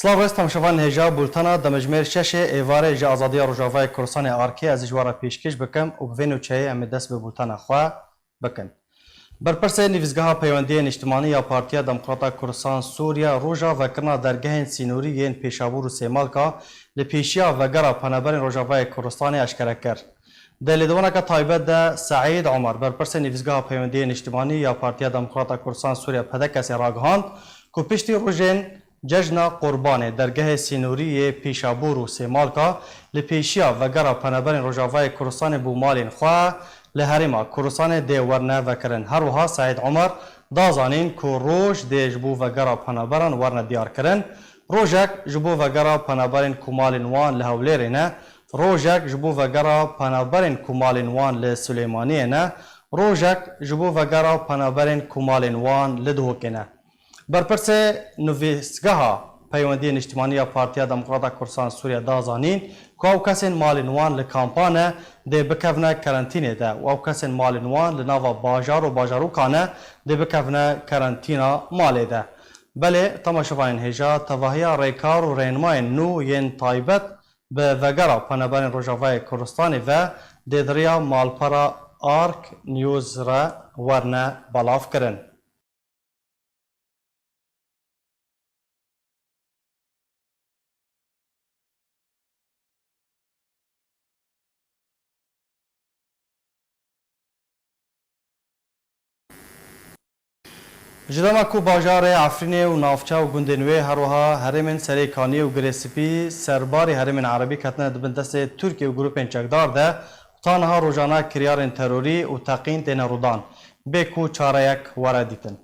سلاو است تماشاوان هجا بولتانا دمجمر شش ایواره جا آزادی روجاوای کورسان آرکی از جوارا پیشکش بکم و بوینو چه ام دست به بولتانا خوا بکن. برپرس نویزگاه پیوندی اجتماعی یا پارتیا دموکراتا کورسان سوریا روجا و کرنا درگاه سینوری ین پیشابور و سیمالکا لپیشیا و گرا پنابر روجاوای کورسان اشکره کرد. دلیدوانا که تایبت ده سعید عمر برپرس نویزگاه پیوندی اجتماعی یا پارتیا دموکراتا کورسان سوریا پدکس راگهاند که پشتی روژن جشن قربان درگاه سینوری پیشابور و سیمالکا لپیشیا و گرا پنابر روجاوای کورسان بومالین خواه لهرما کورسان دی ورنه و کرن هر وها سعید عمر دازانین که روش دی جبو و گرا پنابران ورنه دیار کرن روژک جبو و گرا پنابرین کمالین وان لهوليرینه روژک جبو و گرا پنابرین کمالین وان لسلیمانیه روژک جبو و گرا پنابرین کمالین وان لدهوکینه برپرس نویزگاه پیوندی اجتماعی پارتیا دموکراتا کورسان سوریا دازانین که او کسین مالینوان لکامپانه ده بکفنه کرنتینه ده و او کسین مالینوان لناوا باجار و باجاروکانه ده بکفنه کرنتینا ماله ده. بله تماشاوان هجا تواهی ریکار و رینمای نو ین تایبت به وگرا پنبرین روجاوای کورستانی و ده دریا مالپرا آرک نیوز را ورنه بلاف کرن. جدما کو باجار عفرینه و نافچه و گندنوی هروها هرمن سریکانی و گریسپی سرباری هرمن عربی کتنه دبن دست ترکیه و گروپین چکدار ده تانها روزانه کریارن تروری و تقین دین رودان به کو چاره یک وردیتن.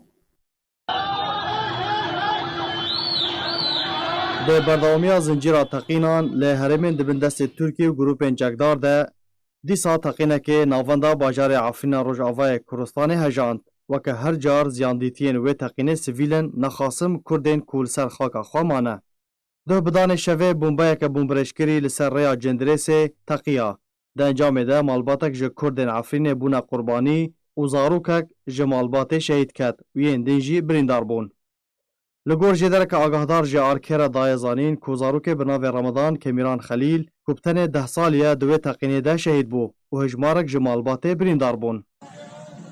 به برداومی زنجیره تقینان له هرمن دبن دست ترکیه و گروپین چکدار ده دیسا تقینه که ناوندا باجار عفرینه روجاوای کورستانی هجاند و که هر جار زیاندیتین و تقینه سویلن نخاسم کردین کول سر خاکا خوامانه. ده بدان شوه بومبای که بومبرشکری لسر ریا جندریس تقیا. ده انجام ده مالباتک جه کردین عفرین بونا قربانی و زاروکک جه مالبات شهید کد و ین دنجی بریندار بون. لگور جدر که آگاهدار جه آرکر دایزانین که زاروک بناو رمضان کمیران خلیل کبتن 10 سالیه دوی تقینه ده شهید بو و هجمارک جه مالبات بریندار بون.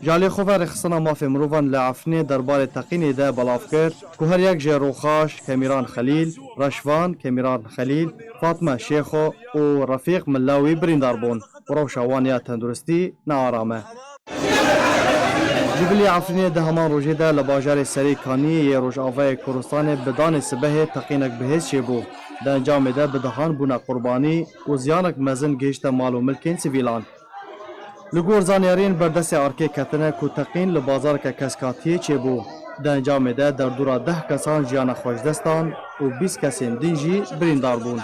جالی خوفا رخصنا مافی مروفان لعفنه دربار تقینه ده بلاف کرد که هر یک جه روخاش کمیران خلیل، رشوان کمیران خلیل، فاطمه شیخو و رفیق ملاوی بریندار بون و روشوانیا تندرستی نارامه. جبلی عفنه ده همان روژه ده لباجار سریکانی یه روش آوای کورستان بدان سبه تقینک بهز شبو ده انجام ده بدهان بونا قربانی و زیانک مزن گشت مال و ملکین سویلان. لگور زانیارین بردست آرکی کتنه که تقین لبازار که کسکاتیه چه بو. ده انجام ده در دورا 10 کسان جیان خوشدستان و 20 کسین دینجی بریندار بون.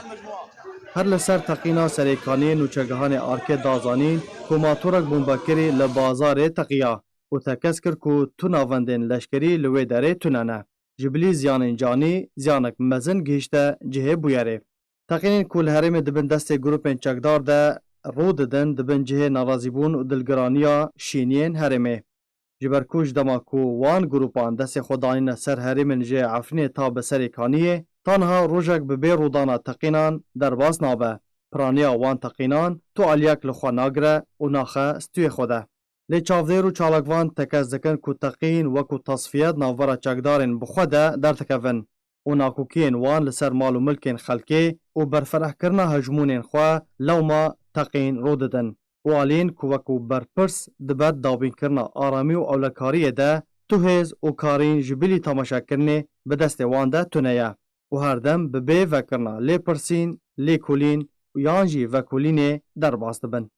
هر لسر تقینا سریکانی نوچگهان آرکی دازانین که ماتورک بومبکری لبازار تقیا و تکس کر که تو ناوندین لشکری لوی داره توننه. جبلی زیان جانی زیانک مزن گیشته جهه بویاره. تقینین کل هرم دبن دست گروپین چکدار ده رو ددن دبن جهه نارازیبون و دلگرانیا شینین هرمه. جبرکوش دماکو وان گروپان دست خدانین سر هرمن جه عفنه تا بسری کانیه تانها روژک ببه رودانا تقینان در باز نابه. پرانیا وان تقینان تو علیک لخوا ناگره و ناخه استوی خوده. لی چاودیر و چالکوان تکز دکن که تقین و که تصفیت ناورا چکدارن بخوده در تکون. و ناکوکین وان لسر مال و ملکین خلکی و برفرح کرنا هجمونین خواه لوما تقین رو ددن. و آلین کوکو برپرس دبت دابین کرنا آرامی و اولکاری ده تو هز و کارین جبیلی تماشا کرنه به دست وان ده تونیه. و هر دم ببه وکرنا لی پرسین، لی کولین و یانجی وکولینه در باست بن.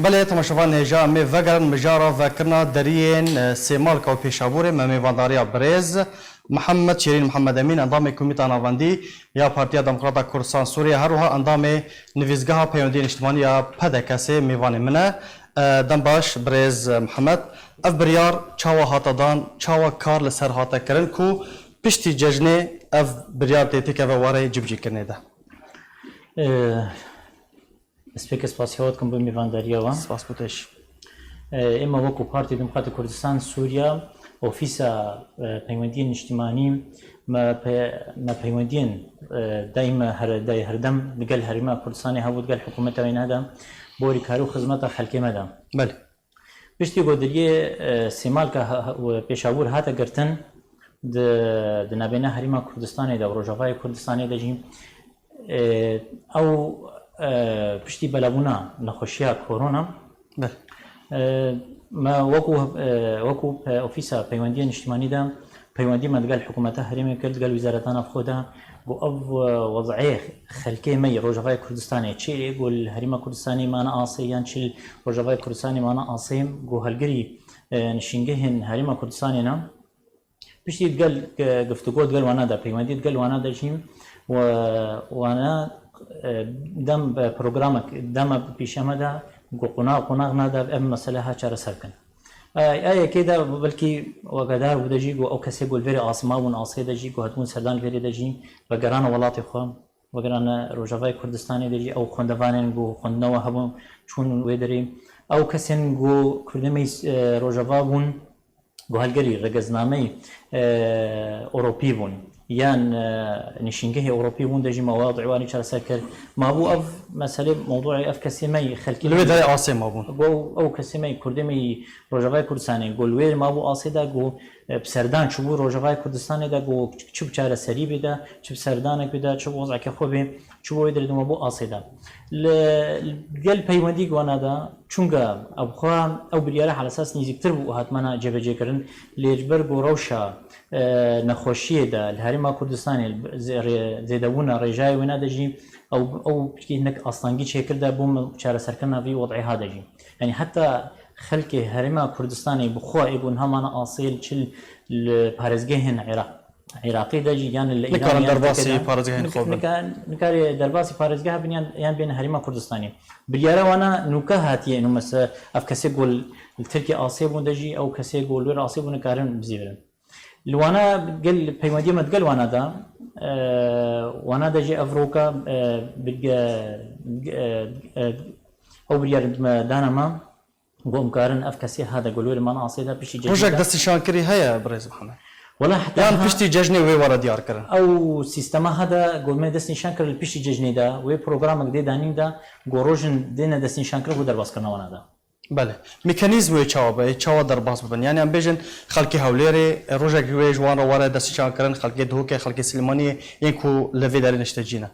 بله تماشاوان هجا می وگرن مجارا و کرنا درین سیمال کو پیشابور می وانداریا برز محمد شيرين محمد امين اندام كوميتا نافاندي يا بارتيا ديمقراطا كردستان سوريا هروها اندام نفيزگاها پیوندی اجتماعی یا پدکسی میوان منه دنباش برز محمد اف بریار چاوا هاتدان چاوا کار لسر هاتا کرن کو پشتی ججنه اف بریار تیتی که واره جبجی کرنه ده سپیکس پاسیوت کم به میوان داریا سپاس بودش اما وکو پارتی دموکرات کردستان سوریا اوفیسا پیوندی اجتماعی ما پیوندین دائما هردم لقال هرما كردستاني هاود قال حكومته وين هذا بوري كارو خدمته خلكي مدى بله بشتي قدريه سيمال كه بيشاور هاتا قرتن د نابینا هرما كردستاني دا روجافای كردستاني دا جيم او بشتي بلابونا نخوشيا كورونا بله ما وكو اوفيسا پیوندی اجتماعي دا پیوندی مدگل حکومت هرمی کرد گل وزارتان خدا گو او وضعی خلکی می روجافای کردستانی چی گل هرما کردستانی مانا آسیان چی روجافای کردستانی مانا آسیم گو هلگری نشینگهن هرما کردستانی نم بشتی گل گفتگو گل وانا دا پیوندی گل وانا دا جیم و وانا دم پروگرامک دم پیشمه دا گو قناغ نادا ام مسئله ها چاره سرکن كده بلكي وقدار ودجي جو او كسي قول فيري عاصمه عاصي دجي جو هتكون سردان فيري دجي وقرانا ولاتي خو وقرانا روجافاي كردستاني دجي او خوندوانين جو خوندنوا هبون چون ويدري او كسين جو كردمي روجافابون جو هالجري رجزنامي اوروبي بون يان نشينجه اوروبي بون دجي مواضيع واني شار سكر ما بو اف مساله موضوع اف كسيمي خلكي لو دا عاصم ابون او كسيمي كردمي روجافاي كردستاني قول وير ما بو عاصدا جو بسردان شبو روجافاي كردستاني دا جو چوب چاره سري بدا چوب سردانك بدا چوب وضع كخوبه چوب يدري ما بو عاصدا قال بيوندي جوانا دا چونغا ابخوا او برياله على اساس نيزكتر بو هاتمنا جبجي كرن ليجبر جو روشا نخوشيه دا الهرما كردستاني زيدونا رجاي ونادجي او انك اصلا شكل دا بوم شار سركنا في وضع هذا جي يعني حتى خلك هرما كردستاني بخوا ابن همانا اصيل تشل بارزجهن عراقي دجي يعني الايراني درباسي بارزجهن خوب نكاري درباسي بارزجها بنيان يعني بين هرما كردستاني بيارا وانا نكهاتي انه مس افكسي قول التركي اصيب دجي او كسي قول ور اصيب نكارن بزيبرن لوانا قال بيمدي ما تقال وانا دا وانا دا جي افروكا او بريار دانا ما قوم كارن افكسي هذا قولوا لي ما عصيده بشي جديد بروجك دستي شانكري هيا بريز محمد ولا حتى يعني بشتي ججني وي ورا ديار كرن او سيستما هذا قول ما دستي شانكر بشي ججني دا وي بروجرام جديد دانين دا غوروجن دينا دستي شانكر بو درباس كنا وانا دا بله ميكانيزم چاوا درباس ببن يعني ام بيجن خلقي هوليري روجك وي جوان ورا دستي شانكرن خلقي دوكي خلقي سليماني ينكو لفي دارين اشتجينا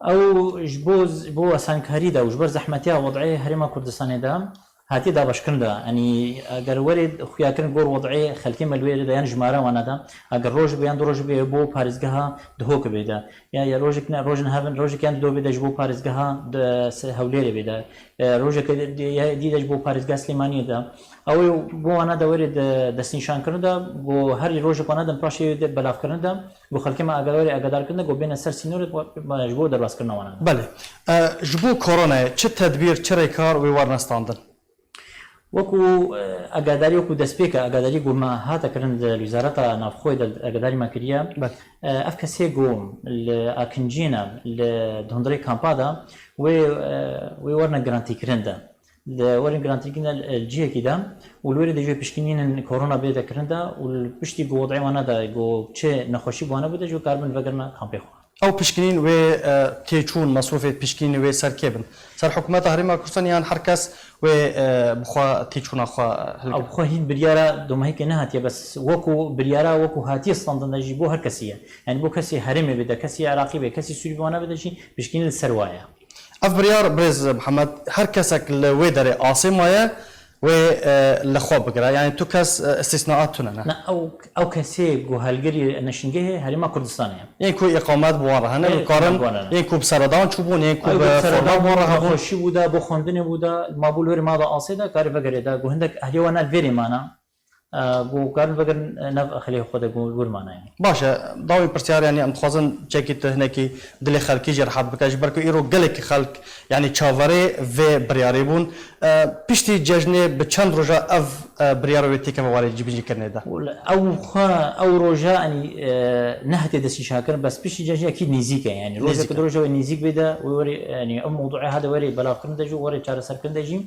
او جبوز بو اسانكاري دا وجبر زحمتها وضعيه هرما كردستاني دا هاتي دا باشكندا يعني اگر ورد خويا كن غور وضعي خلكي ملوي دا يعني جماره وانا دا اگر روج بيان روج بي بو بارزگها دهوك بيدا يا روجك روجن هافن روجك يعني دو بيدا جبو بارزگها د هوليري بيدا روجك دي جبو بارزگها سليماني دا او بو انا دا ورد دسين شان كندا بو هر روج وانا دا براشي بلاف كندا بو خلكي ما اگر وري اگدار كندا گو بين سر سينور جبو درواس كنا وانا بله جبو كورونا چه تدبير چه ريكار وي ورنستاندن وكو اقداري وكو دسبيكا اقداري قول ما هاتا كرند الوزارة نافخوي دا اقداري ما كريا افكسي قوم الاكنجينا الدهندري كامبادا وي ورنا جرانتي كرندا ورنا جرانتي كرندا الجيه كده والوري دا جو بشكينين كورونا بيدا كرندا والبشتي قو وضعي وانا دا قو چه نخوشي بوانا بدا جو كاربن وقرنا كامبي خوا او بشكنين و تيچون مصروفات بشكين و سركبن سر حكومات هرما كردستان يعني حركس و بخوا تيچون اخوا او بخوا هين بريارا دوما هيك نهات بس وكو بريارا وكو هاتي استندن جيبو هر كسيه يعني بو كسي هرمي بدا كسي عراقي بدا كسي سوري بوانا بدا شي بشكين السروايه اف بريار بريز محمد هر كسك الويدري عاصمه و لخواب بقرا يعني تو كاس استثناءات تننا او كسي جو هالجري نشنجه هرما كردستان يعني كو اقامات بواره هنا بقارن يعني كو بسردان چوبون يعني كو بسردان بواره خوشي بودا بو خوندن بودا ما بولوري ما دا اسيدا كاري بقري دا جو هندك اهلي وانا الفيري مانا بو كان بقر نف أخليه خده قول معنا يعني باشه داوي برسيار يعني ام خوازن چکی تو هنکی دل خلکی جرحت بکش برکو ایرو گلک خلق يعني چاوره و بریاری بون پشتی ججنه به چند روزا اف بریاری تیکه موارد جبیجی کرنه ده او روجا يعني نهت دسي شاكر بس بشي جاجي اكيد نيزيكا يعني روجا كدروجا نيزيك بدا ووري يعني موضوع هذا وري بلاغ كندجو وري چار سر كندجي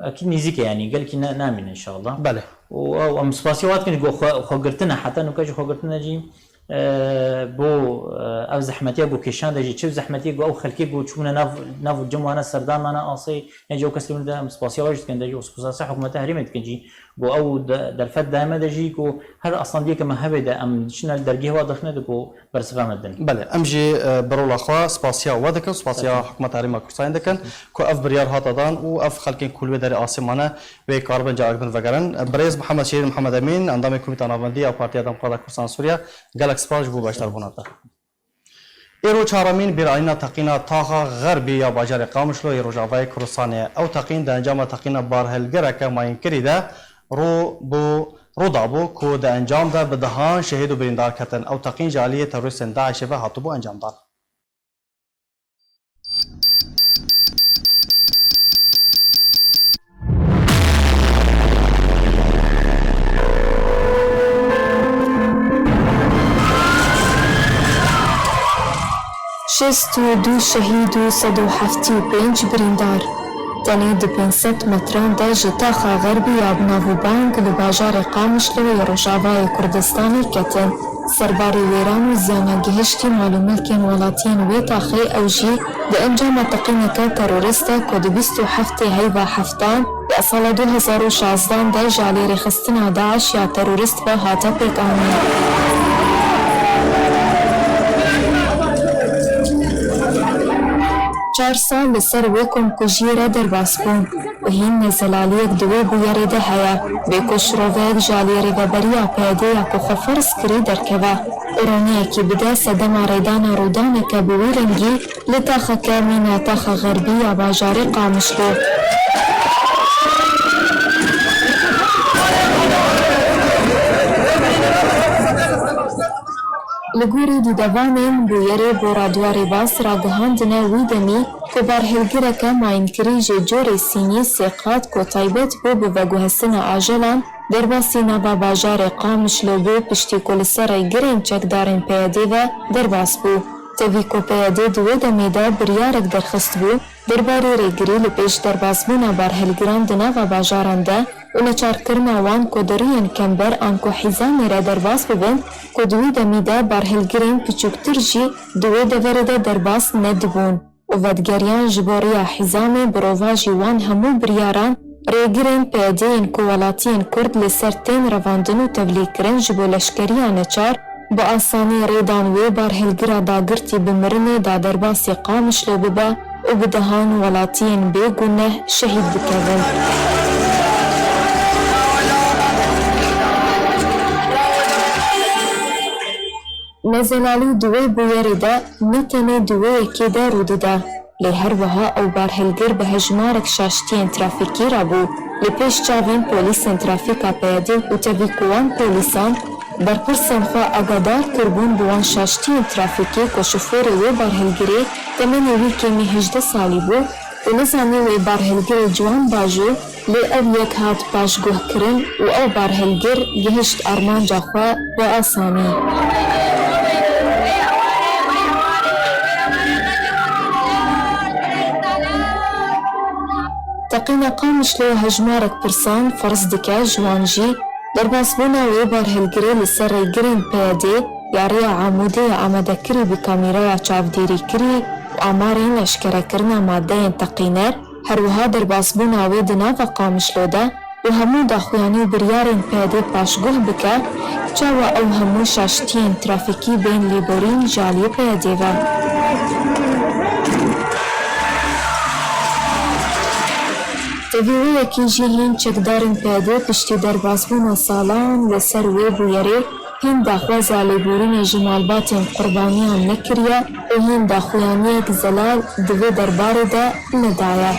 اكيد نيزيكا يعني قال كي نامن ان شاء الله بله و سباسيوات كن خوغرتنا حتى انه كاجي خوغرتنا جي بو او زحمتي بو كيشان دجي تشو زحمتي او خلكي بو تشونا ناف الجمهور انا سردان انا اصي يعني جو كسلون ده سباسيوات كن دجي سباسا حكومه تحريمت كنجي بو او درفت دائما دجي كو هر اصلا ديك ما هبدا ام شنال درجه واضحنا دكو برسفا مدن بله امجي برول اخوا سباسيا ودك سباسيا حكومه تحريم كرساين دكن كو اف بريار هاتدان و اف خلكين كل ودر اسمانه و كاربن جاكبن وگرن بريز محمد شهيد محمد امين اندام كوميته نافندي او بارتي ادم قادا كرسان سوريا جالكس باج بو باشتر بوناتا ایرو چهارمین بیراینا تقینا تاغا غربی یا باجار قامشلو ایرو جاوای کرسانه او تقین در انجام تقینا بارهلگره که ماین کریده رو دابو کو در انجام ده بدهان شهید و بریندار کتن او تقین جالی تروریست داعش و هاتبو انجام دار شست و دو شهید و 175 بریندار تنی د 500 متران ده جتاخا غربی آبناو بانگ لباجار قامشلو روژاوای کردستانی کتن سرباری ویران و زیانا گهشتی معلوملکین ولاتین وی تاخی اوجی ده انجام تقینکا تروریستا کد 27 هیوا هفتان به سال 2016 ده جالی رخستنا داعش یا تروریست با هاتا پیک آنی 4 سال لسر ویکم کجیره در باسبون و هین نزلالیک دوی بویاری ده هیا بیکش رویک جالیری و بریا پیده یا کخفرس کری در کوا ایرانیه که بده سدم ریدان رودانه که بوی رنگی لتاخ کامین تاخ غربی یا باجاری قامشلو لگوری دیدوانین بویری بورا دواری باس را گهاندنه وی دمی که برهلگیره که ماینکری جوری سینی سیقات که تایبت بو بوگوهستن آجلان در باسی نوا باجار قامشلو بو پشتی کل سر گرین چکدارین پیاده و در باس بو تاوی که پیاده دوی دمیده بریارک درخست بو درباره ریگری لپیش در باس بونا برهلگیران دنه و باجارانده و لچارکرنا وان کدرین کمبر آنکو حیزانی را در باس ببند که دوی دمیده برهلگیرین پچوکتر جی دوی دورده در باس ندبون و ودگریان جباریا حیزانی برواجی وان همو بریاران ریگرین پیدین که ولاتین کرد لسر تین رواندن و تبلیکرین جبو لشکریان چار با آسانی ریدان وی برهلگیرا داگرتی بمرنه دا در باسی قامشلو ببا و بدهان ولاتین بیگونه شهید بکوین نزلالی دوی بویری ده نتنه دوی که ده روده ده لی هر وها او برهلگر به هجمارک شاشتین ترافیکی را بو لی پیش چاوین پولیسین ترافیکا پیاده و تاویکوان پولیسان برپرسن خواه اگادار کربون بوان شاشتین ترافیکی که شفور وی برهلگری تمنی وی کمی 18 سالی بو و نزانی وی برهلگر جوان باجو لی او یک هات پاشگوه کرن و او برهلگر گهشت ارمان جا خواه و آسانی تقینا قامشلو هجمارک پرسان فرز دکه جوانجی در باسبونا وی برهلگری لسر ریگرین پیاده یاری عموده آمده کری بی کامیرای چافدیری کری و آمارین اشکره کرنا ماده تقینر هر وها در باسبونا وی دناو قامشلو ده و همو داخویانی بریارین پیاده پاشگوه بکه چاو او همو شاشتین ترافیکی بین لیبورین جالی پیاده و تاویوی اکی جی هین چکدارین پیاده پشتی در باسبونا سالان لسر وی بویری هین داخوازا لیبورین جمالباتین قربانیان نکریه و هین داخویانی اک زلال دوی دربار ده ندایه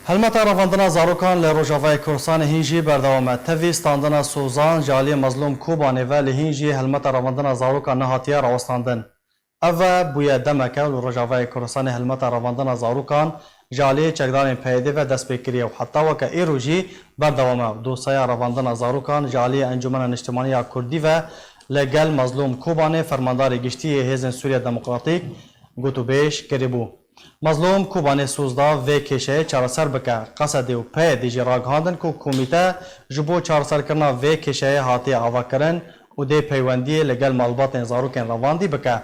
هەلمەتە ڕەڤاندنە زارۆکان لە ڕۆژاڤای کوردستانی هینجی بەردەوامە تەوی ستاندنە سوزان جالی مەزلوم کوبانێڤە لە هینجی هەلمەتە ڕەڤاندنە زارۆکان نەهاتیە ڕاوەستاندن. ئەڤە بوویە دەمەکە لە ڕۆژاڤای کوردستانی هەلمەتە ڕەڤاندنە زارۆکان جالی چەکدارên پەیدێڤە دەست پێ کiriye و حتا weke êrojî berdewame dosyeya revandina zarokan ji aliyê Encumena Niştimaniya Kurdî ve li gel mezlûm Kobanê fermandarê giştiyê Hêzên Sûriya Demokratîk gotûbêj kiribû. Mezlûm Kobanê Sûzda vê kêşeyê çareser bike. Qesedê û peyedê jî ragihandin ku komîte ji bo çareserkirina vê kêşeyê hatiye avakirin û dê peywendiyê li gel malbatên zarokên revandî bike.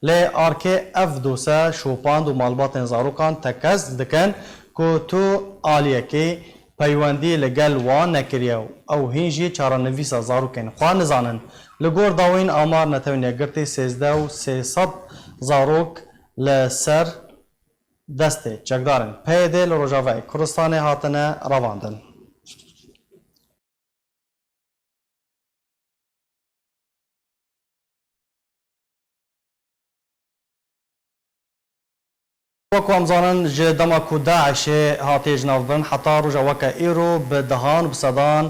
Lê arkê ev dose şopand û malbatên zarokan tekez dikin ku tu aliyekê peywendî li gel wan nekiriye û ew hîn jî çarenivîsa zarokên xwe nizanin. Li gor dawîn amar netewîne girtê 1300 zarok li ser destê çekdarên PYD li Rojavayê Kurdistanê hatine revandin. وەکو ئەم زانن ji dema ku Daişê hatiye ji nav birin heta roja weke îro bi dehan bi sedan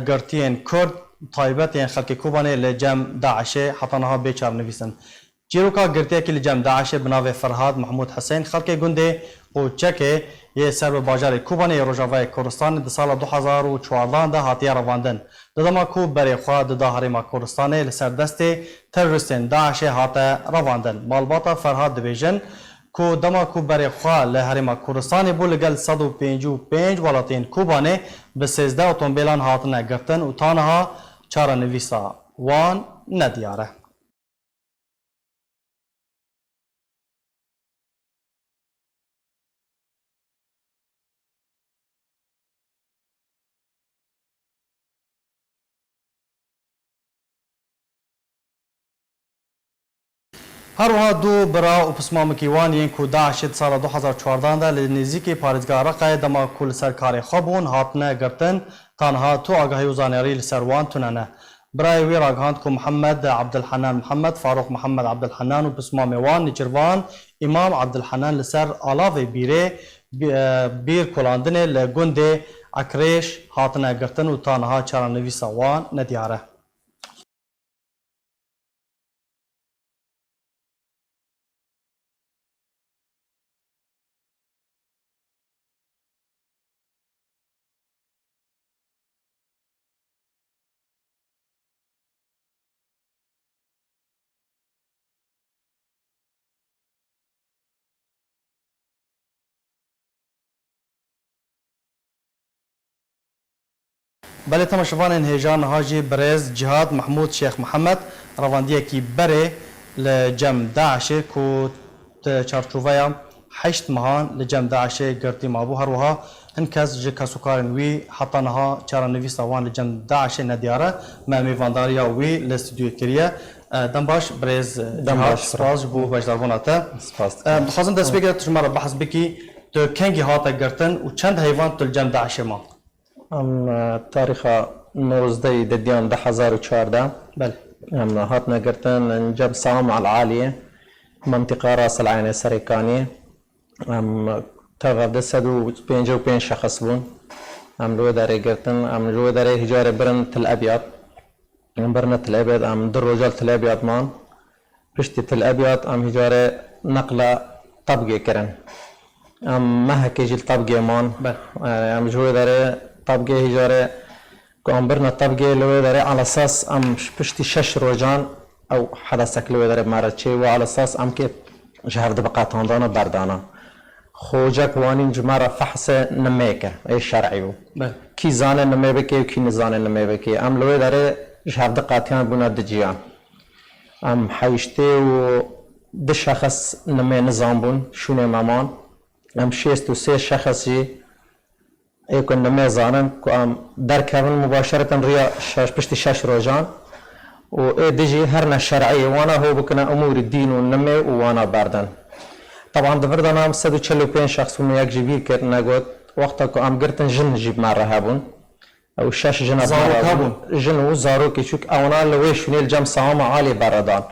girtiyên Kurd taybet yên xelkê Kobanê li cem Daişê heta niha bê çarenivîsin. Çîroka girtiyekî li cem Daişê bi navê Ferhad Mahmud Hesên xelkê gundê Qoçekê yê ser bi bajarê Kobanê yê Rojavayê Kurdistanê di sala 2014 de hatiye revandin. Di dema ku berê xwe di da Herêma Kurdistanê li ser destê teroristên Daişê hate revandin. Malbata Ferhad dibêjin ku dema ku berê xwe li Herêma Kurdistanê bû li gel 155 welatên Kobanê bi 13 otomobîlan hatine girtin û taniha çarenivîsa wan nediyar e. هەروەها دوو برا û pismamekî wan yên ku Daişê di sala 2014 de li nêzîkî parêzgeha Reqayê dema ku li ser karê xwe bûn hatine girtin tanha tu agahî û zanîarî li ser wan tunene. Birayê wê ragihand ku Mihemed Abdilhenan Mihemed, Farûq Mihemed Abdilhenan û pismamê wan nêçîrvan İmam Abdilhenan li ser alavê bîrê bîr kolandinê li gundê Ekrêş hatine girtin û tanha çarenivîsa wan nediyar e. Belê temaşevanên hêja niha jî Birêz Cihad Mahmud Şêx Mihemed revandiyekî berê li cem Daişê ku çarçoveya 8 mehan li cem Daişê girtî mabû herwiha hin kes ji kesûkarên wî heta niha çarenivîsa wan li cem Daişê nediyar e. Me mêvandariya wî li stûdyoyê kiriye. Dem baş Birêz Cihad spas ji bo beşdarbûna te. Dixwazim dest pê tu ji me re behs bikî tu kengî hate girtin û çend heyvan tu li cem Daişê ma. ام تاریخ 19 ددیان 2014 بله هاتنا قرتن جب سام على العالية منطقة راس العين السريكانية تغرد سدو بين شخص بون لو داري قرتن لو داري هجارة برن تل أبيض برن تل أبيض در رجال تل أبيض مان بشتي تل أبيض هجارة نقلة طبقة كرن ما هكيجي الطبقة مان جو داري طبقه هجاره كأمبرنا طبقه لو داري على أساس بشتي 6 روجان أو حدثك لو داري مارتشي وعلى أساس كي شهر دبقات هندانا بردانا خوجك وانين جمارة فحص نميكه أي شرعيو كي زانه نميبكي وكي نزانه نميبكي لو داري شهر دقاتيان بنا دجيان حيشتي و ده شخص نمي نظام بون شونه مامان شيستو 3 شخصي يكون نمي زانن دركبن مباشرة ريا بشتي 6 روجان وديجي هرنا الشرعية وانا هو بكنا امور الدين والنمي وانا باردن طبعا دفردنا 145 شخص وياك جبير كرنا قلت وقتها قرتن جن نجيب مع رهابون او الشاش جناب زاروك جن وزاروك يشوك اونا لويش نيل جم صامة عالي باردان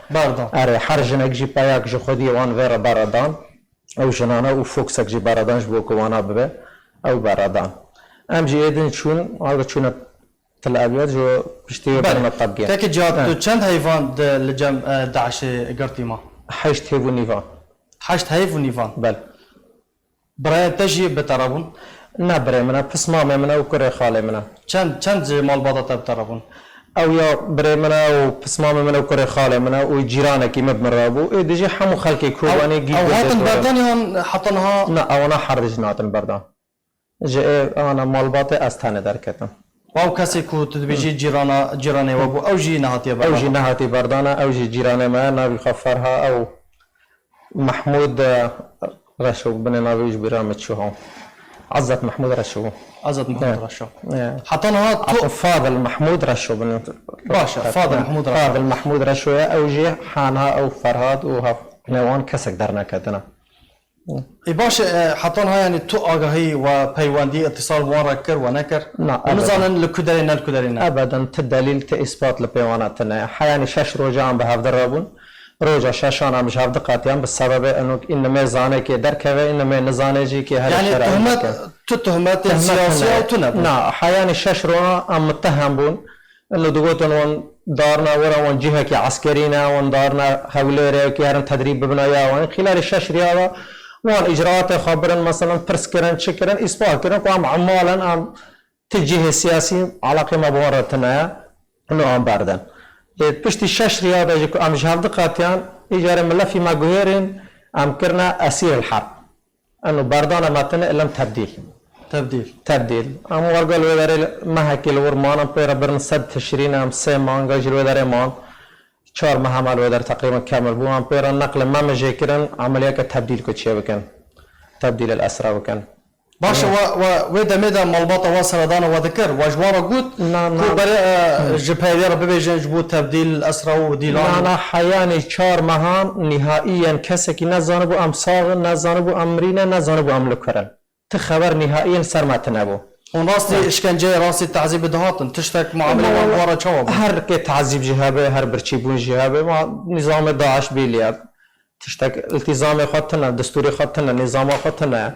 اري حرجنا جي باياك جو خدي وان فيرا باردان او جنانا وفوكسك جي باردان جبوك وانا ببه او بردان ام جي ايدن شون هذا شون تل ابيض جو بشتي برنا طبقين كاكي جهاد تو چند حیوان لجم داعش قرتي ما 8 هيفو نيفان 8 حیف و نیفان بل برای تجی بترابون نبري منا بس مامي منا وكري خالي منا چند مال بادا بترابون او يا بري منا وبس مامي منا وكري خالي منا وجيرانه كيما بمرابو اي ديجي حمو خلكي كوباني جيب او هاتن بردان هون حطنها لا او انا حردج ناتن بردان جاي انا مال باطي استانه دركتم او کسی کو تدبیجی جیرانه و بو او جی نهاتی بردان او جي نهاتي بردانه او جي جيرانه ما نبي خفرها او محمود رشو بن نبي برامج شو هون عزت محمود رشو ازاد محمود رشو حطنها تو فاضل محمود رشو بن باشا فاضل محمود رشو فاضل محمود رشو او جي حانها او فرهاد و نوان كسك درنا كدنا ای باش حطنها یعنی تو آگاهی و پیوندی اتصال وان کر و نکر نه، ابداً. نزانن لکدرین لکدرین ابدا تدليل تاثبات لبيواناتنا حياني شش روجا عم بهاف درابون روجا شاشان عم بهاف دقاتيان بالسبب انه انما زانه كي دركبه انما نزانه جي كي هذا يعني تهمات سياسيه و تنب نا حياني شش رونا عم متهم بون انه دقوتن وان دارنا ورا وان جهه كي عسكرينا وان دارنا هوليري كي هرن تدريب ببنايا وان خلال الشش رياضه وان اجراءات خبرن مثلا برسكرن شكرن اثبات كرن وعم عمالا عم تجيه السياسي علاقه ما بورتنا انه عم باردن بشتي شش رياضه جيكو عم جهاد قاتيان اجاره ملفي ما غيرين عم كرنا اسير الحرب انه باردانا ماتنا الا تبديل عم ورقل وداري ما هكي الورمان بيرا برن سد تشرين عم سي مانغا جل وداري مان 4 ماه مال ودار تقريبا كامل بو عم بيرا نقل ما مجي كرن عمليه كتبديل كتشي بكن تبديل الاسرى بكن باشا ودا ميدا مالباطا وسردان وذكر واجوارا قوت كو بري جبهه ببيجن جبو تبديل الاسرى وديلان انا حياني 4 مهان نهائيا كسكي نزانبو ام صاغ نزانبو امرينا نزانبو ام لكرن تخبر نهائيا سر ما تنبو ونراستي اشكنجه راسي تعذيب دهاتن تشتك معامله ورا جواب هر كي تعذيب جهابه هر برشيبون جهابه مع نظام داعش بيلياب تشتك التزام خطنا دستوري خطنا نظام خطنا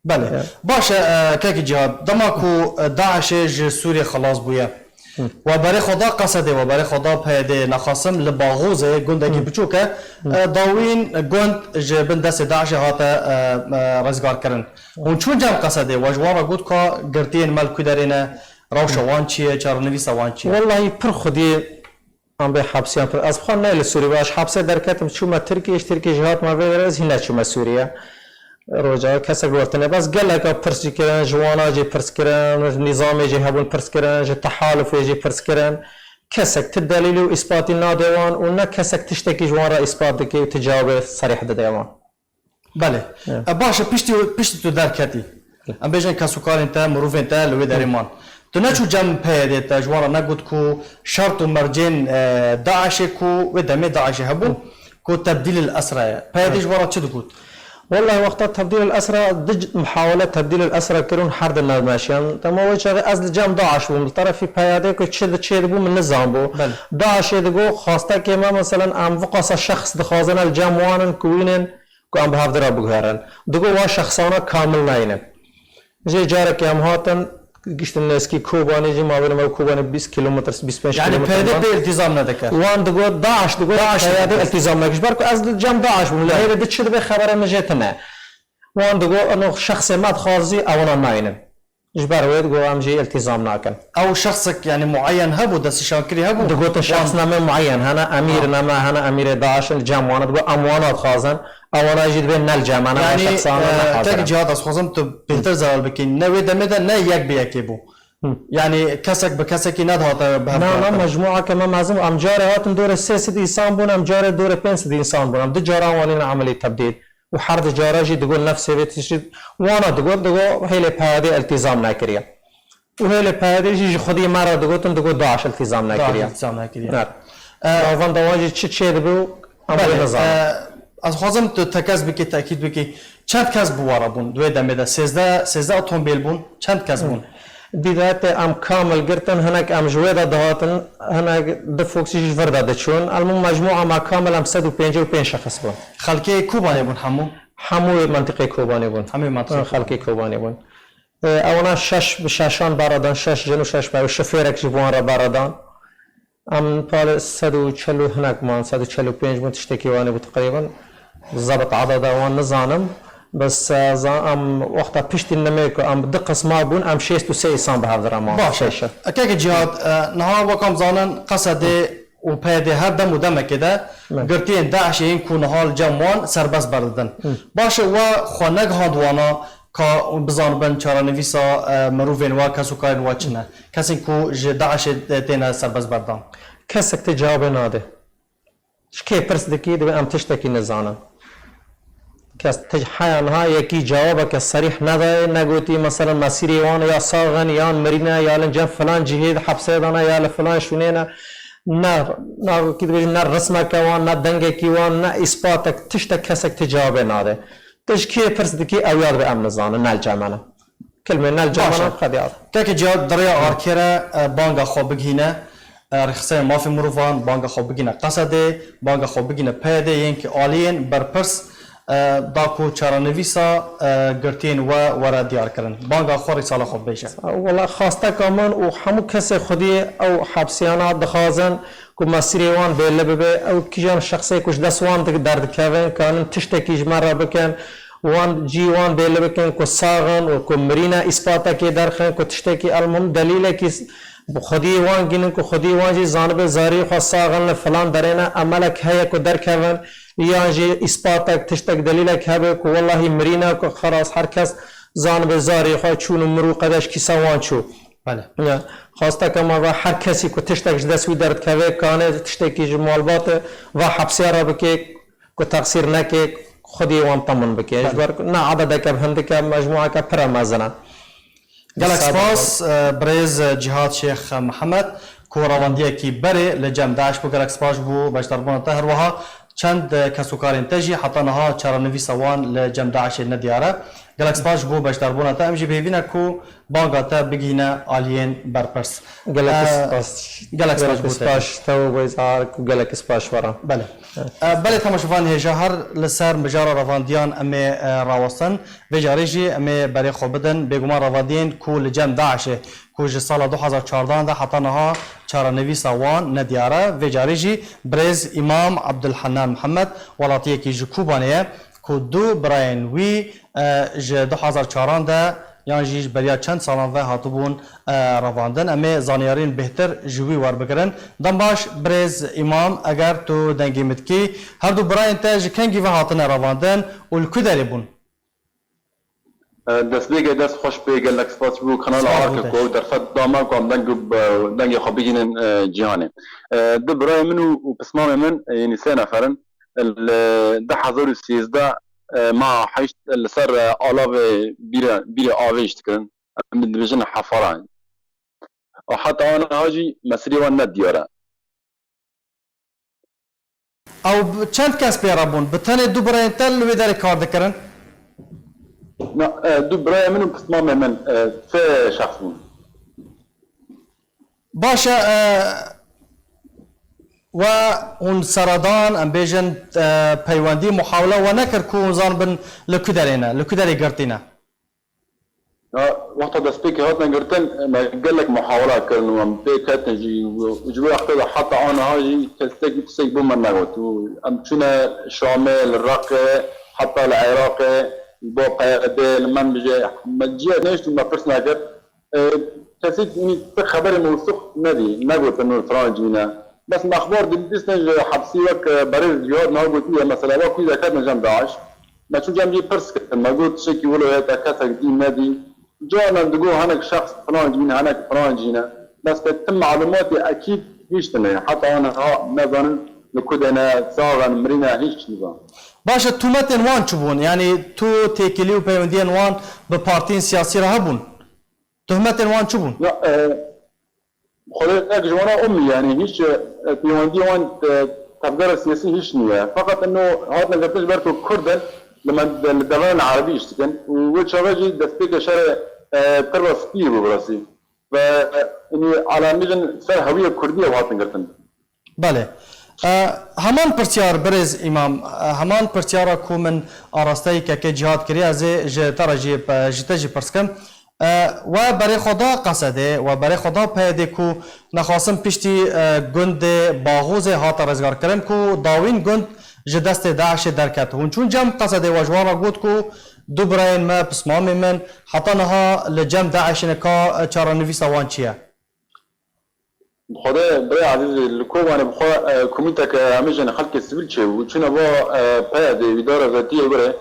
بله باشا كاكي جهاد دماكو داعش سوريا خلاص بويا وبري خدا قصده وبري خدا بهده نخاسم لباغوزه گندگی بچوکه داوین گند جبن دست داعش هاتا رزگار کرن اون چون جام قصده واجوارا گوت کا گرتين مال كدرينا روشه وان چیه چار نویسا وان چیه والله پر خدي ام به حبسيان پر از خان نيل سوريا باش حبسه دركتم شو ما تركي جهات ما بيرز هنا شو ما سوريا روجا كسر وقتنا بس قال لك برس كران جوانا جي برس كران نظام جي هبون برس كران جي تحالف جي برس كران كسك تدليل واثبات النادوان ونا كسك تشتكي جوارا اثباتك وتجاوب صريح ديوان بله باشا بيشتي تو دركتي ام بيجن كاسوكار انت مروف انت لو داريمان تو نچو جام پيد تا جوارا نگوت کو شرط مرجين داعش کو ودم داعش هبو کو تبديل الاسرى پيد جوارا چه دكوت والله وقت تبديل الأسرى محاولة تبديل الأسرى كرون حرد الناس ماشيان تما وجه أزل جام داعش من طرف في بياده كتشد بو من نظام بو داعش يدقو خاصة كما مثلا أم فقص الشخص دخازنا الجاموان كوينن كأم بهافدرا بغيرن دقو وا شخصانا كامل ناينن جي جارك يا مهاتن قشت الناس كي كوباني جي ما بين كوباني 20 كيلومتر 25 يعني بهذا بالتزام ندك وان دقو داعش هذا التزام نكش بركو از جام داعش ولا هي بدت شد بخبر مجتنا وان دقو انه شخص ما تخازي او انا ناين جبر ويد جو ام جي التزام ناكن او شخصك يعني معين هبو دس شاكري هبو دقو شخص نما معين هنا امير نما هنا امير داعش الجام وانا دقو اموانات خازن او انا جيت بين الجام انا يعني شخص انا تاك جهاد اصلا تو بنتر زال بكين نوي دمدا نا يك بيكيبو يعني كسك بكسك ندهات لا مجموعه كمان لازم امجار هاتن دور السياسي انسان بون امجار دور بنس انسان بون دي جاران عمليه تبديل وحرد جاراجي تقول نفسي بتشد وانا تقول هي اللي بهذه التزام ناكريا وهي اللي بهذه يجي خدي مره تقول داعش التزام ناكريا نعم وان دواجي تشي دبو امر نظام از خوازم تو تکاز بکی تاکید بکی چند کس بواره بون دوی دمه ده 13 اتومبیل بون چند کس بون بداية ام كامل قرتن هناك ام جويدا دهاتن هناك دفوكسي فردا دچون المهم مجموعة ما كامل ام 155 شخص بون خلقي كوباني بون حمو منطقة كوباني بون همي منطقة خلقي كوباني بون اونا شش بشاشان باردان شش جنو شش باو شفیرک جوان را باردان ام پال 140 هناك مان 145 من تشتكي وانا تقريبا ضبط عدد وان نظانم بس ام وقتها بشتي نميكو ام دقس ما بون ام شيستو سي سان بهذا ما باشه اكيك جهاد نها وكم زانن قصد وبهذه هر دم ودم كده قرتين داعش يكون حال جموان سربس بردن باشه و خونق هادوانا کا بزان بن چارانویسا مروفین و کسو کارن و چنه کسی کو داعش تینا سربس بردن کسک تجاوب ناده شکی پرس دکی دو ام تشتکی نزانم کس تجحیان ها یکی جواب که صریح نده نگوتی مثلا مسیری وان یا ساغن یا مرینا یا لنجن فلان جهید حبسه دانا یا لفلان شونینا نه کی دوی نه رسمه کوان نه دنگه کیوان نه اثباتک تشتک کسک تجاوب ناده تشكي فرصتكي أوياد بأمن زانه نال جامعنا كلمة نال جامعنا خديار كيك جا دريا آركيرا بانغا خوبك هنا رخصة ما في مروفان بانغا خوبك هنا قصده بانغا خوبك هنا بهده ينك آلين برپرس داكو چارانويسا گرتين و ورا ديار کرن بانغا خوري سالا خوب بيشه والله خاصة كمان وحمو كسي خدي أو حبسيانات دخازن کو مسیری وان بیل ببه او کیجان شخصی کش دستوان درد کردن کانن تشتکیج مرا بکن وان جی وان بیل بکن کو ساغن و کو مرینا اثباتا کی درخن کو تشتکی المهم دلیل کی خودی وان گینن کو خودی وان جی جانب زاری خو ساغن فلان درنا عملک هيا کو در کردن یا جی اثباتا تشتک دلیل کی هبه کو والله مرینا کو خلاص هر کس جانب زاری خو چون مرو قدش کی سوان چو بله خواسته که ما و هر کسی که تشتکش دستوی درد که کانه تشتکی جمالبات و حبسی را بکی که تقصیر نکی خودی وان تمن بکی اجبر نه عدد که هنده که مجموعه که پر مزنه گلک سپاس برز جهاد شیخ محمد که رواندیه کی بره لجم داعش بو گلک سپاس بو بشتربان تهر وها چند کسوکارین تجی حتی نها چارانویس وان لجم داعش ندیاره گلک سپاس بو بشتربان تا امجی بهوینه کو بانگا تا بگینه آلین برپرس گلک سپاس تو بایزار گلک سپاس ورا بله تماشافان هجا هر لسر مجارا رواندیان امی راوستن و جاریجی امی برای خوبدن بگومان رواندین کو لجم داعشه کو سال 2014 ده حتی نها چارانویس وان ندیاره و جاریجی برز امام عبدالحنان محمد ولاطیه کی جکوبانیه کو دو براین وی 2014 ده یعنی جیش بریا چند سالان و هاتبون رواندن اما زانیارین بهتر جوی ور بگرن دم باش برز امام اگر تو دنگیمت کی هر دو براین تاج کنگی و هاتن رواندن والکدری بون دست بیگ دست خوش بیگل اکسپاس بو کانال آرک کو در فد دامار کام دنگ خبیگین جهانه ده برای منو و پسمام من یعنی سه نفرن ده 2013 ما حيشت لسر آلاف بير آويشت كرن من دبجن حفران وحتى أنا هاجي مسري وانا ديارة او چند کس پیرابون بتنه دو برای تل وی داری کار دکرن؟ لا دو برای منو قسمام من سه شخصون باشه و اون سردان ام بیجن پیوندی محاوله و نکر که اون زان بن لکدری گرتینا وقت دستيك هاتنا قرتن ما قال لك محاولات كانوا ام بيت تجي وجوا وقت حتى انا هاجي تستيق بوم نغوت ام شنا شامل الرقه حتى العراق بوقا ديل من بجي مجي نيش ما برسنا تسيك اني خبر موثوق ندي نغوت انه فرانجينا بس الاخبار دي بتسنج حبسي وك بريز جواد نغوت مثلا وكو اذا كان جنب داعش ما شو جنبي برس ما قلت شكي ولا يتكاسك دي نادي جانا تقول هناك شخص فلان جينا هناك فلان جينا بس تتم معلوماتي اكيد هيش تنين حتى انا مثلا لكودنا صاغن مرينا هيش نظام باشه تومتن وان چبون يعني تو تيكليو بيوندين وان ببارتين سياسي رهبون تهمتن وان چبون لا خليك جوانا امي يعني هيش بيوندي وان تفكير السياسي هيش نية فقط انه هاتنا قلتش بركو كردن لما الدولة العربية اشتكن وشغاجي دستيك شارع تربى سبيه ببراسي فإني على مجن سر هوية كردية وهاتن قرتن بله همان پرسیار برز امام همان پرسیارا کو من آراستایی که جهاد کری از ترا جی پرسکم و برای خدا قصده و برای خدا پیده کو نخواستم پشتی گند باغوز هات رزگار کرن کو داوین گند جدست داعش درکت هون چون جم قصده و جوارا گود کو دو براین ما پسمام من حتی نها لجم داعش نکا چارا نویس وان چیه خدا برای عزیز لکوبان بخوا کمیته که همیشه خلق سیویل چه و چون با پیاده اداره ذاتی بره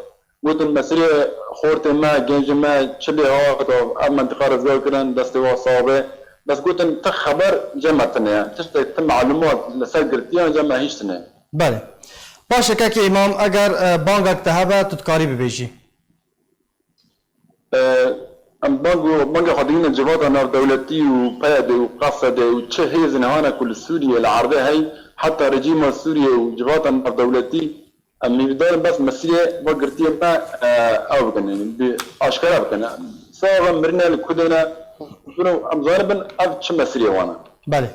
گفتن مسئله خورت ما گنج ما چلی ها تو منطقه رزگار کردن دست و صابه بس گفتن تا خبر جمعتنه تشت معلومات لسر گرتیان جمع هیچتنه بله باشه که امام اگر بانگک تهبه تتکاری ببیجی بانك خدينا الجبهات نار دولتي وبادي وقصد وتشهيز نهانا كل سوريا العرضية هي حتى رجيم سوريا وجبهات نار دولتي أمي بدار بس مسيرة وقرتي ما أوبكن يعني بأشكال أوبكن سواء مرنا الكودنا بنو أمزاربن أفتش مسيرة وانا. بله.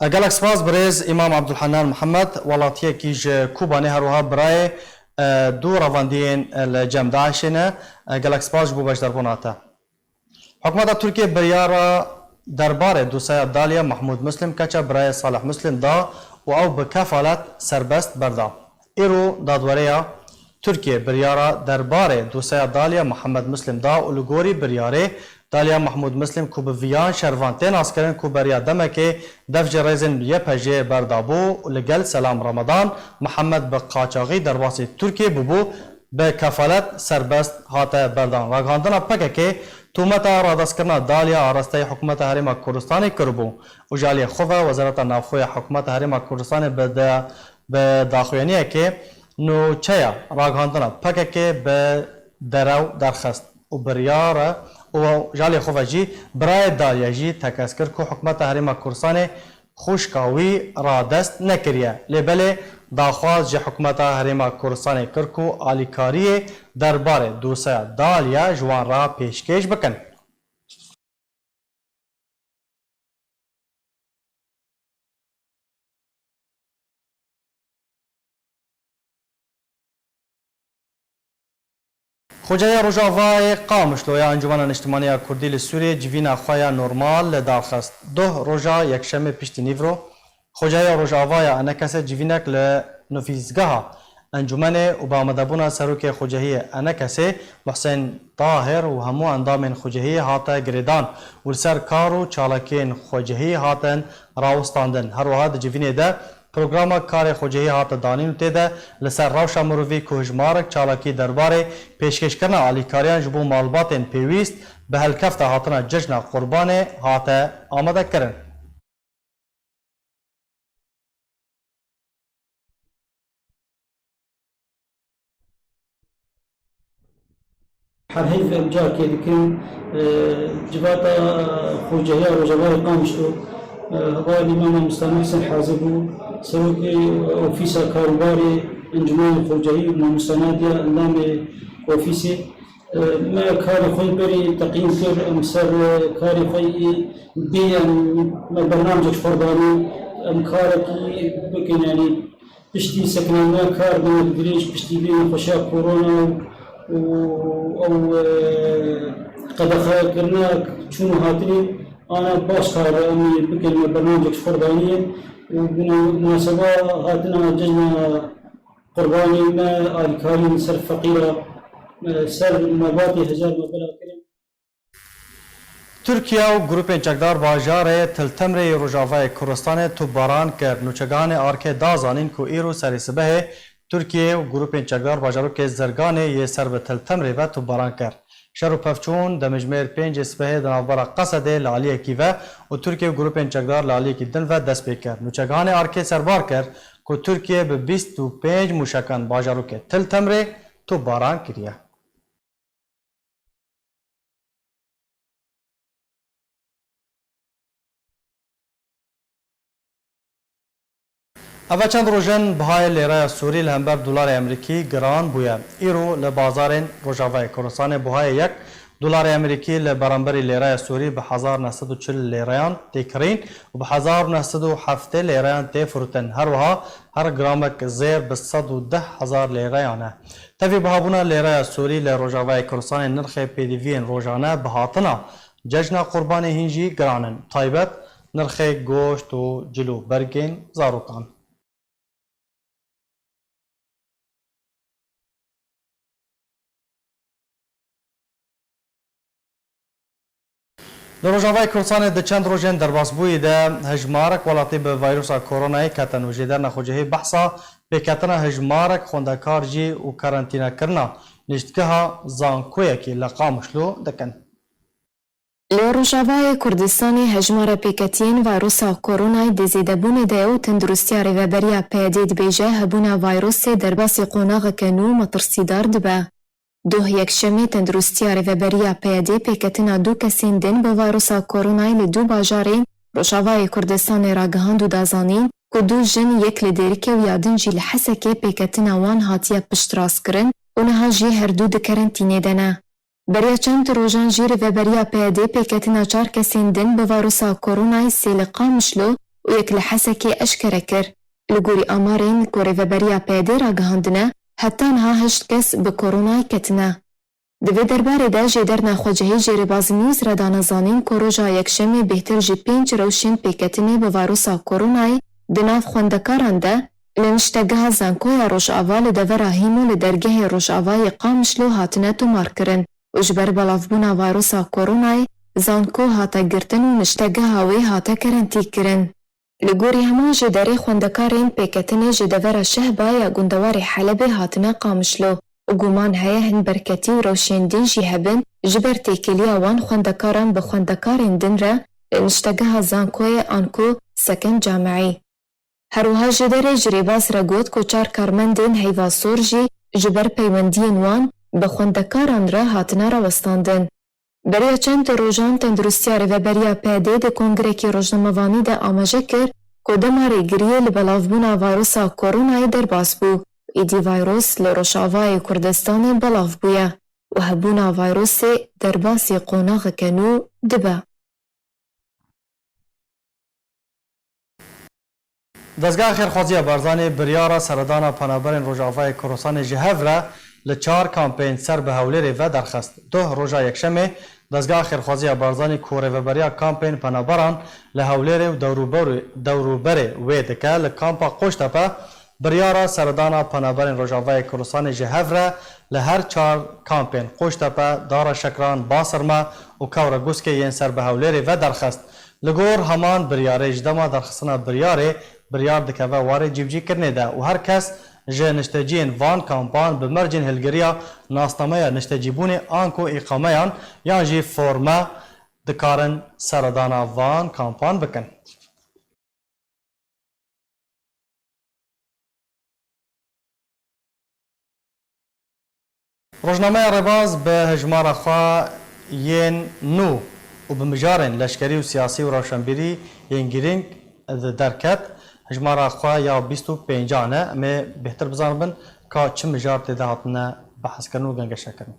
قالك سپاس برز امام عبدالحنان محمد ولاتیه کیج کوبانی هروها برای دو رواندین الجم داعشنه قالك سپاس بو باش دربوناته حکومت ترکیه بریارا دربار دوسای عبدالیا محمود مسلم کچا برای صالح مسلم دا و او بکفالت سربست بردا ایرو دادوریا ترکیه بریارا دربار دوسای عبدالیا محمد مسلم دا و لگوری بریاره دالیا محمود مسلم کو به ویان شروانتین اسکرین کو بریا دمکه دفج رزن یه پجه بردابو لگل سلام رمضان محمد به قاچاقی درواسی ترکیه ببو به کفالت سربست هاته بردان راگاندنا پکه که تومتا رادسکرنا دالیا آراسته حکومت حریم کردستان کربو و جالی خوفه وزارت نافخوی حکومت حریم کردستان به داخوینیه که نو چیا راگاندنا پکه که به درو درخست و بریاره و جالی خوفجی برای دالیاجی تکس کرد که حکومت حریم کردستان خوشکاوی را دست نکریه لبله داخواست جه حکومت حریم کردستان کرد که آلیکاری درباره دوسه دالیا جوان را پیشکش بکن خوجای روجاوای قامشلویا انجمن اجتماعی کردی لسوریه جوینا خویا نورمال لداخست دو روجا یکشنبه پشتی نیورو خوجای روجاوای انکس جوینک لنفیزگاه انجمن و با مدبونا سروک خوجهی انکس محسن طاهر و همو اندام خوجهی هاتا گریدان و سر کارو چالکین خوجهی هاتن راوستاندن هر وحد جوینه ده پروگرام کار خوجهی هات دانین تیده لسر روشا مروی که هجمارک چالاکی درباره پیشکش کرنا آلیکاریان جبو مالباتین پیویست به هلکفت هاتنا ججنا قربان هات آمده کرن. هر هیف امجار که دکن جباتا خوجهی روجوای قامشتو هوا الإمام مستعمل حسن حازبو سروك أوفيسا كاروباري انجمن خوجهي مستنادية اندام أوفيسي ما كاري خوي بري تقييم كر مسر كاري خوي بي برنامج فرداني كاركي بكن يعني بشتي سكننا كار بين دريش بشتي بين خشاك كورونا أو قد كرنا شنو هاتني أنا باش كار أمي بكل برنامج فردانية وبمناسبة هاتنا جزنا قرباني ما الكارين سر فقيرة سر مباتي هزار مبلغ كريم ترکیه و گروپ چکدار باجار تلتمر روجاوای کردستان تو باران کرد نوچگان آرک دازانین کو ایرو سری سبه ترکیه و گروپ چکدار باجارو که زرگان یه سر به تلتمر و تو باران کرد شهر پفچون دمجمیر 5 سپه دنابرا قصد لالیه کیوه و ترکیه و گروپ چکدار لالیه کی دن و دست بکر نوچگان آرک سربار کرد که ترکیه به 25 موشکان باجارو که تلتمر تو باران کریه اول چند روزن بهای لیره سوری لهمبر دلار امریکی گران بوده ایرو لبازار روجاوای کردستان بهای یک دلار امریکی لبرانبر لیره سوری به 1940 لیریان تکرین و به 1907 لیریان تفروتن. هر وها هر گرامک زیر به 110,000 لیریانه. تفی بهابونا لیره سوری لروجاوای کردستان نرخ پیدیوین روزانه به هاتنا جشن قربان هنجی گرانن. تایبت نرخ گوشت و جلو برگین زاروکان. در روزاوای کردستان د چند روزن در باسبوی ده هجمارک ولاتی به ویروس کرونا کتن و جدر نخوجه بحثا به کتن هجمارک خوندکار جی و کارانتینا کرنا نشتگاه زانکوی که لقامشلو دکن. لروجاوای کردستان هجمار پیکتین ویروس کرونا دزیدبون ده و تندرستی ریوبریا پیدید بیجه هبونا ویروس در باس قوناغ کنو مترسیدار دبه. دوه یکشمی تندرستی ریوبریا پیدی پیکتنا دو کسین دن به ویروس کرونا لدو باجارین روجاوای کردستان راگهاند و دازانین که دو جن یک لدریکه و یادن جی لحسکه پیکتنا وان هاتیه پشتراس کرن و نها جی هر دو دکرنتینه دنه. بریا چند روزان جیر و بریا پیاده پیکتنا 4 کسین دن به ویروس کرونا سیلقا مشلو و یک لحسکی اشکره کر. لگوری آمارین کوری و بریا پیاده را گهاندنه حتی نها 8 کس به کرونا کتنه. دوی درباره دا جیدر نخوجهی جیر باز نیوز را دانزانین که روژا یکشمی بهتر جی 5 روشن پیکتنی به ویروس کرونا دناف خوندکاران ده لنشتگه زنکوی روش آوال دور هیمو لدرگه روش آوای قامشلو هاتنه تو مار کرن. وجبر بلافبونا ویروس کرونا زانکو هاتا گرتن و نشتگه هاوی هاتا کرنتی کرن. لگوری همان جداری خوندکارین پیکتنی جدور شهبا یا گندواری حلب هاتنا قامشلو و گومان هیا هن برکتی و روشندین جی هبن جبر تیکلیا وان خوندکاران به خوندکارین دن را نشتگه زانکوی آنکو سکن جامعی. هروها جداری جریباز را گوت که 4 کارمندین هیواسور جی جبر پیوندین وان به خوندکاران را هاتنا را وستاندن. بریا چند روزان تندرستی ریوبریا پیاده ده کنگرکی روزنامه‌وانی ده آماجه کرد که دماری گریه لبلافبونا ویروس کرونا در باز بو. ایدی ویروس لروشاوای کردستان بلاف بویا و هبونا ویروس در باسی قوناغ کنو دبا. دزگاه خیرخوازی بارزانی بریارا سردان پنابرین روژاوای کردستان جهور لچار کامپین سر به هولیری و درخست. 2 روزا یکشمه دزگاه خیرخوازی بارزانی کوره و بریا کامپین پنابران لهولیری و دوروبری ویدکه لکامپا قوشتپه بریارا سردان پنابرین روژاوای کردستان جهور لهر 4 کامپین قوشتپه دارا شکران باسرما و کور گوسکه ین سر به هولیری و درخست. لگور همان بریاره جدما درخستنا بریار دکه و واره جیبجی کرنه ده و هر کس جه نشتجین وان کامپان به مرجن هلگریا ناسنامه نشتجیبون آنکو اقامه یان جی فرما دکارن سردانا وان کامپان بکن. روزنامه رباز به هجمار خواه ین نو و به مجارن لشکری و سیاسی و روشنبیری ین گیرینگ درکت هجمار خواه یا 25 نه اما بهتر بزانبن که چه مجار تیده هاتنه بحث کرن و گنگش کرن.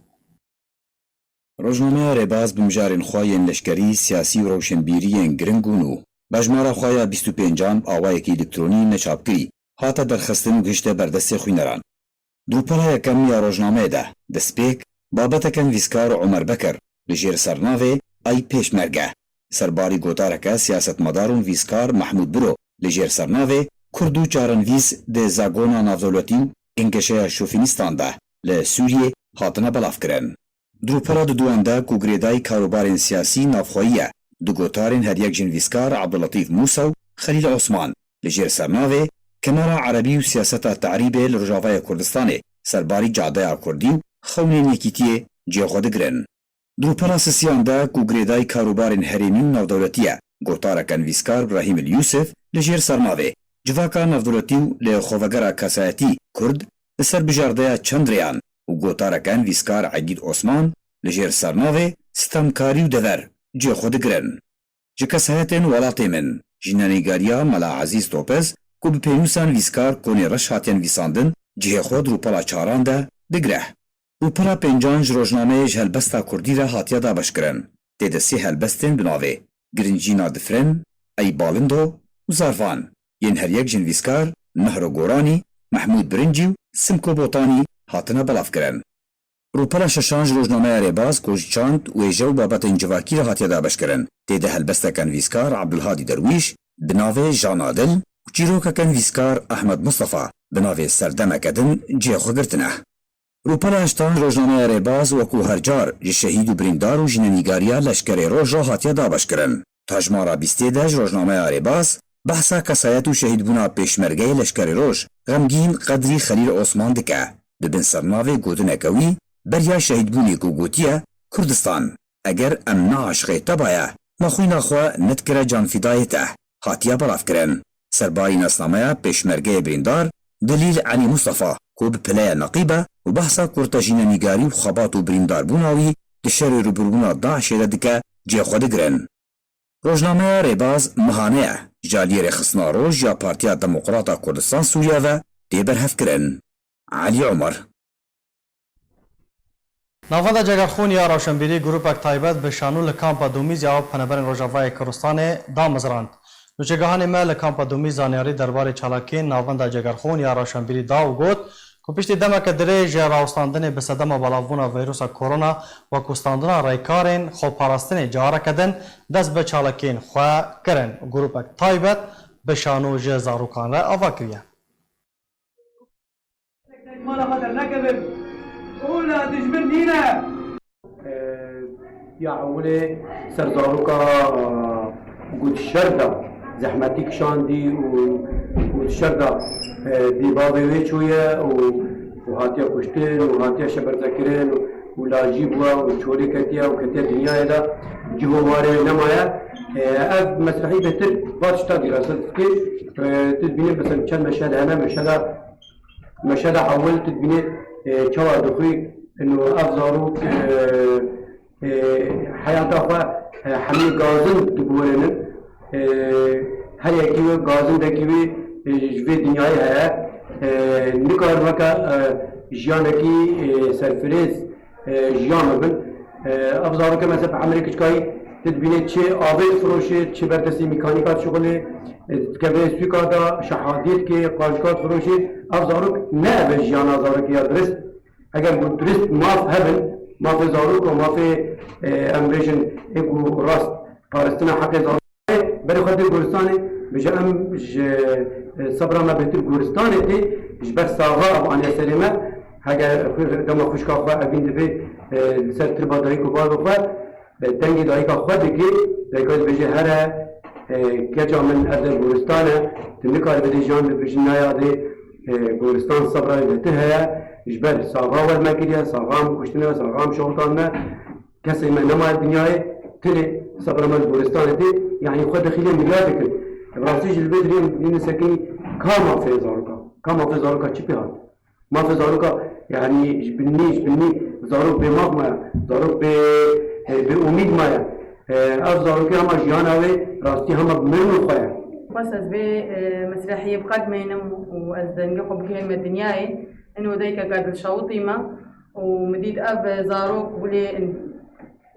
روزنامه رباز به مجارن خواه ین لشکری سیاسی و روشنبیری ین گرنگ و نو بجمار خواه یا 25 آوای که الکترونی نشاب کری هاتا درخستن و گشته بردست خوینران. دروپلا یکم یا روزنامه ده دسپیک بابتکن ویسکار عمر بکر لجیر سرناوه ای پیش مرگه سرباری گوتارکه سیاست مدارون ویسکار محمود برو لجیر سرناوه کردو چارنویز ده زاگونا نافدولتین انکشه شوفینستان ده لسوریه هاتنه بلاف کرن. دروپلا دو دوانده کوگریدای کاروبارین سیاسی نافخوییه دو گوتارین هر یک جن ویسکار عبداللطیف موسو خلیل عثمان لجیر سرناوه کنارا عربی و سیاست تعریبه لرجاوای کردستانه سرباری جاده کردی خونه نیکیتیه جه خود گرن. دروپلا سسیان ده کوگریدای کاروبارین هریمی و نافدولتیه گوتارکن ویسکار ابراهیم الیوسف لجیر سرناوه جواکا نافدولتیو لخوفگرا کسایتی کرد لسر بجارده چندریان و گوتارکن ویسکار عدید عثمان لجیر سرناوه ستمکاری و دور جه خود گرن. جه کسایتین ولاتی من جنانیگاریا ملا عزیز توپز که به پیروسان ویسکار کنی رش هاتین ویساندن جه خود رو پلا چاران ده دگره. روپلا پنجان ji rojnameyê ji helbesta Kurdî re hatiye dabeşkirin. Tê de sê helbestên bi navê Girincîna Difrin, Ey Balindo û Zarvan yên her yek jin vîskar Mihro Goranî, Mehmûd Birincî û Simko Botanî hatine belavkirin. Rûpela şeşan ji rojnameya Rêbaz ku ji çand û êje û babetên civakî re hatiye dabeşkirin. Tê de helbesteken vîskar Abdulhadî Derwîş bi navê Jan Adil û çîrokeken vîskar Ehmed Mustafa bi navê Serdemek Edin ciyê xwe girtine. Rûpela heştan rojnameya Rêbaz wekû her car ji şehîd û birîndar û jinenîgariya leşkerê roj re hatiye dabeşkirin. Tajmara bîstê de ji rojnameya Rêbaz behsa kesayet û şehîdbûna pêşmergeyê leşkerê roj xemgîn Qedrî Xelîl Osman dike. Dibin sernavê gotineke wî beriya şehîdbûnê ku gotiye Kurdistan eger em neaşiqê tebaye maxwîna xwe netkire canfîdayê te hatiye belavkirin. Serbayî nasnameya pêşmergeyê birîndar Dilîl Elî Mustafa ku bi pileya neqîbe û behsa kurta jinenîgarî û xebat û birîndarbûna wî di şerê rûbirûbûna Daişê de dike ciyê xwe digirin. Rojnameya Rêbaz mihane ye ji aliyê rêxistina roj ya Partiya Demokrata Kurdistan Sûriya ve tê berhevkirin. Elî Umar. Navenda Cegerxûniya Rewşenbîrî grûpek taybet bi şanû li kampa Dumîz ya peneberên Rojavayê Kurdistanê damizrand. Nûçegehanê me li kampa Dumîz zaniyarî derbarê çalakiyên navenda Cegerxûniya Rewşenbîrî da û got ku piştî demeke dirê ji rawestandinê bi sedema belavbûna vîrusa korona wekû standina rêkarên xweparastinê careke din dest bi çalakiyên xwe kirin. Grûpek taybet bi şanû ji zarokan re ava kiriye. يا عولي سرزاروكا قد الشردة زحمتك شاندي والشردة دي بابي ويشوية وهاتيا كشتين وهاتيا شبر ذكرين ولا جيبوا وشوري كتيا وكتيا دنيا هذا جيبوا ماري نمايا أب مسرحي بتر باشتا دراسة كي تدبيني بس كان مشهد أنا مشهد حاول تدبيني شوا دخوي إنه أفزاروك حياة أخوة حمي غازن تقولين هر يكيو غازن دكيو جوي دنياي هيا نكار مكا جيانكي سرفريز جيان بن أفزاروك مثلا أمريكا كاي تدبيني تشي آبيت فروشي تشي بردسي ميكانيكات شغلي تكبري سويكا دا شحاديت كي قاجكات فروشي أفزاروك نه بجيان أفزاروك يا درست اگر درست ماف هبن ما في زاروك وما في امبيشن ايكو راست فارستنا حق زاروك بري خدي كردستاني بجام صبرا ما بيتر كردستاني تي جبر ساغا ابو اني سليمه حاجه دما خوشكا خو ابين دبي سر تربا دايكو بارو خو تنگي دايكا خو دكي دايكو بيجي هره كجا من ارض كردستان تنكار بدي جان بجنايا دي كردستان صبرا بتها جبر ساغا والماكريا ساغام كشتنا ساغام شغلتنا كسي ما نما الدنيا تلي صبر ما البورستان دي يعني خد دخيلين مليارك براسيج البدري من سكني كما في زاروكا تشبيها ما في زاروكا يعني جبني زاروك بمغمى زاروك بأميد مايا اف زاروكي هما جيانا وي راستي هما بمرمو خويا بس از بي مسرحية بقد ما ينم واز نقفوا بكلمة دنياي انه ديكا قاعد الشوطيمة ومديد اب زاروك ولي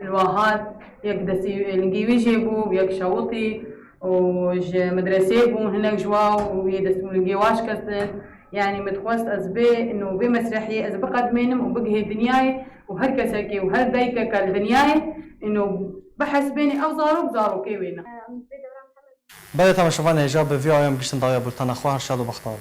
الواهات يك دسي لنجيوي جيبو ويك شوطي وج مدرسة بو هناك جواو ويدس لنجيواش كسن يعني متخوست از بي انه بمسرحية از بقد مينم وبقهي دنياي وهر كسكي وهر ديكا كالدنياي انه بحس بيني او زاروكي وينا بعد تماشاvan هجاب في آیم گشتن دایا بولتن خواهر شاد و بختار